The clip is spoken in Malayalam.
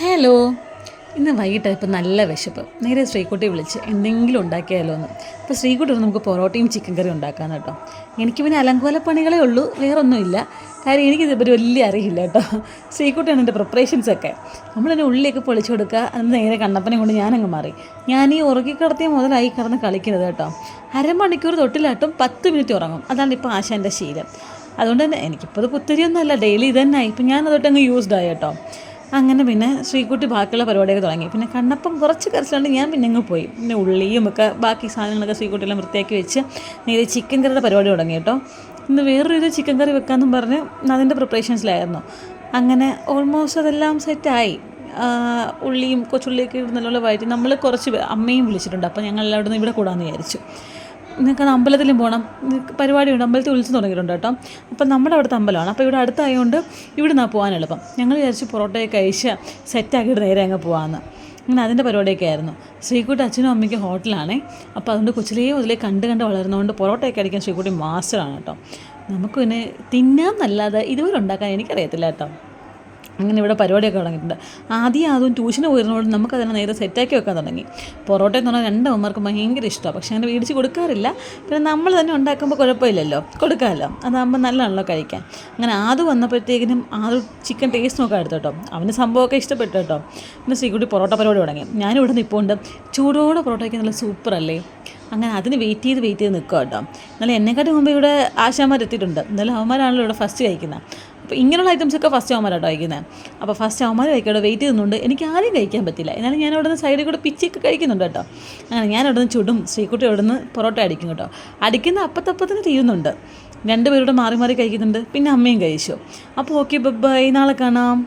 ഹലോ. ഇന്ന് വൈകിട്ട് ഇപ്പം നല്ല വിശപ്പ്. നേരെ ശ്രീകുട്ടിയെ വിളിച്ച് എന്തെങ്കിലും ഉണ്ടാക്കിയാലോ എന്ന്. അപ്പോൾ ശ്രീകുട്ടി നമുക്ക് പൊറോട്ടയും ചിക്കൻ കറിയും ഉണ്ടാക്കാമെന്ന് കേട്ടോ. എനിക്ക് പിന്നെ അലങ്കോല പണികളേ ഉള്ളൂ, വേറൊന്നുമില്ല. കാര്യം എനിക്കിതിപ്പോൾ വലിയ അറിയില്ല കേട്ടോ. ശ്രീകുട്ടിയാണ് എൻ്റെ പ്രിപ്പറേഷൻസൊക്കെ. നമ്മളതിന് ഉള്ളിയൊക്കെ പൊളിച്ചു കൊടുക്കുക, അന്ന് നേരെ കണ്ണപ്പനെ കൊണ്ട് ഞാനങ്ങ് മാറി. ഞാൻ ഈ ഉറക്കി കിടത്തിയ മുതലായി കിടന്ന് കളിക്കുന്നത് കേട്ടോ. അരമണിക്കൂർ തൊട്ടിലാട്ടും 10 മിനിറ്റ് ഉറങ്ങും. അതാണ് ഇപ്പോൾ ആശാൻ്റെ ശീലം. അതുകൊണ്ട് തന്നെ എനിക്കിപ്പോൾ അത് പുത്തരിയൊന്നുമല്ല, ഡെയിലി ഇതന്നായി. ഇപ്പം ഞാനതൊട്ടങ്ങ് യൂസ്ഡായി കേട്ടോ. അങ്ങനെ പിന്നെ ശ്രീകുട്ടി ബാക്കിയുള്ള പരിപാടിയൊക്കെ തുടങ്ങി. പിന്നെ കണ്ണപ്പം കുറച്ച് കരച്ചിലുണ്ട്, ഞാൻ പിന്നെ അങ്ങ് പോയി. പിന്നെ ഉള്ളിയും ഒക്കെ ബാക്കി സാധനങ്ങളൊക്കെ ശ്രീകുട്ടിയെല്ലാം വൃത്തിയാക്കി വെച്ച് നേരെ ചിക്കൻ കറിയുടെ പരിപാടി തുടങ്ങി കേട്ടോ. ഇന്ന് വേറൊരു ചിക്കൻ കറി വെക്കാമെന്നും പറഞ്ഞ് അതിൻ്റെ പ്രിപ്പറേഷൻസിലായിരുന്നു. അങ്ങനെ ഓൾമോസ്റ്റ് അതെല്ലാം സെറ്റായി. ഉള്ളിയും കൊച്ചുള്ളിയൊക്കെ ഇടുന്നല്ലോ വഴറ്റി നമ്മൾ കുറച്ച് അമ്മയും വിളിച്ചിട്ടുണ്ട്. അപ്പോൾ ഞങ്ങൾ എല്ലാവരും ഇവിടെ കൂടാമെന്ന് വിചാരിച്ചു. നിങ്ങൾക്ക് അമ്പലത്തിലും പോകണം, പരിപാടിയുണ്ട്, അമ്പലത്തിൽ വിളിച്ച് തുടങ്ങിയിട്ടുണ്ട് കേട്ടോ. അപ്പം നമ്മുടെ അവിടുത്തെ അമ്പലമാണ്. അപ്പോൾ ഇവിടെ അടുത്തായതുകൊണ്ട് ഇവിടെ നിന്നാണ് പോകാൻ എളുപ്പം. ഞങ്ങൾ വിചാരിച്ച് പൊറോട്ടയൊക്കെ കഴിച്ച് സെറ്റാക്കിയിട്ട് നേരെ അങ്ങ് പോകാമെന്ന്. അങ്ങനെ അതിൻ്റെ പരിപാടിയൊക്കെ ആയിരുന്നു. ശ്രീകുട്ടി അച്ഛനും അമ്മയ്ക്കും ഹോട്ടലാണേ. അപ്പോൾ അതുകൊണ്ട് കൊച്ചിലേ മുതലേ കണ്ട് വളരുന്നതുകൊണ്ട് പൊറോട്ടയൊക്കെ അടിക്കാൻ ശ്രീകുട്ടി മാസ്റ്ററാണ് കേട്ടോ. നമുക്ക് പിന്നെ തിന്നാമെന്നല്ലാതെ ഇതുവരെ ഉണ്ടാക്കാൻ എനിക്കറിയത്തില്ല കേട്ടോ. അങ്ങനെ ഇവിടെ പരിപാടിയൊക്കെ തുടങ്ങിയിട്ടുണ്ട്. ആദ്യം അതും ട്യൂഷന് പോയിരുന്നതുകൊണ്ട് നമുക്കതിനെ നേരെ സെറ്റാക്കി വെക്കാൻ തുടങ്ങി. പൊറോട്ട എന്ന് പറഞ്ഞാൽ രണ്ടമ്മമാർക്ക് ഭയങ്കര ഇഷ്ടമാണ്. പക്ഷേ അങ്ങനെ മേടിച്ച് കൊടുക്കാറില്ല. പിന്നെ നമ്മൾ തന്നെ ഉണ്ടാക്കുമ്പോൾ കുഴപ്പമില്ലല്ലോ, കൊടുക്കാമല്ലോ, അതാകുമ്പോൾ നല്ലതാണല്ലോ കഴിക്കാൻ. അങ്ങനെ ആദ്യം വന്നപ്പോഴത്തേക്കിനും ചിക്കൻ ടേസ്റ്റ് നോക്കാൻ എടുത്തു കേട്ടോ. അവന് സംഭവമൊക്കെ ഇഷ്ടപ്പെട്ടു കേട്ടോ. പിന്നെ ശ്രീകുട്ടി പൊറോട്ട പരിപാടി തുടങ്ങി. ഞാനിവിടെ നിൽപ്പുണ്ട്. ചൂടോടെ പൊറോട്ടയ്ക്ക് നല്ല സൂപ്പറല്ലേ. അങ്ങനെ അതിന് വെയിറ്റ് ചെയ്ത് നിൽക്കുക കേട്ടോ. എന്നാലും എന്നെക്കാട്ടും മുമ്പ് ഇവിടെ ആശാന്മാർ എത്തിയിട്ടുണ്ട്. എന്നാലും അവന്മാരാണല്ലോ ഇവിടെ ഫസ്റ്റ് കഴിക്കുന്നത്. അപ്പോൾ ഇങ്ങനെയുള്ള ഐറ്റംസൊക്കെ ഫസ്റ്റ് അവന്മാരാട്ടോ കഴിക്കുന്നത്. അപ്പോൾ ഫസ്റ്റ് അവന്മാർ കഴിക്കാതെ വെയിറ്റ് ചെയ്യുന്നുണ്ട്. എനിക്ക് ആദ്യം കഴിക്കാൻ പറ്റില്ല. എന്നാലും ഞാൻ അവിടെ നിന്ന് സൈഡിൽ കൂടെ പിച്ചൊക്കെ കഴിക്കുന്നുണ്ട് കേട്ടോ. അങ്ങനെ ഞാൻ അവിടെ നിന്ന് ചുടും, ശ്രീകുട്ടി അവിടെ നിന്ന് പൊറോട്ട അടിക്കും കേട്ടോ. അടിക്കുന്ന അപ്പത്തപ്പത്തിന് തീരുന്നുണ്ട്. 2 പേരുടെ മാറി മാറി കഴിക്കുന്നുണ്ട്. പിന്നെ അമ്മയും കഴിച്ചു. അപ്പോൾ ഓക്കെ, ബൈ, നാളെ കാണാം.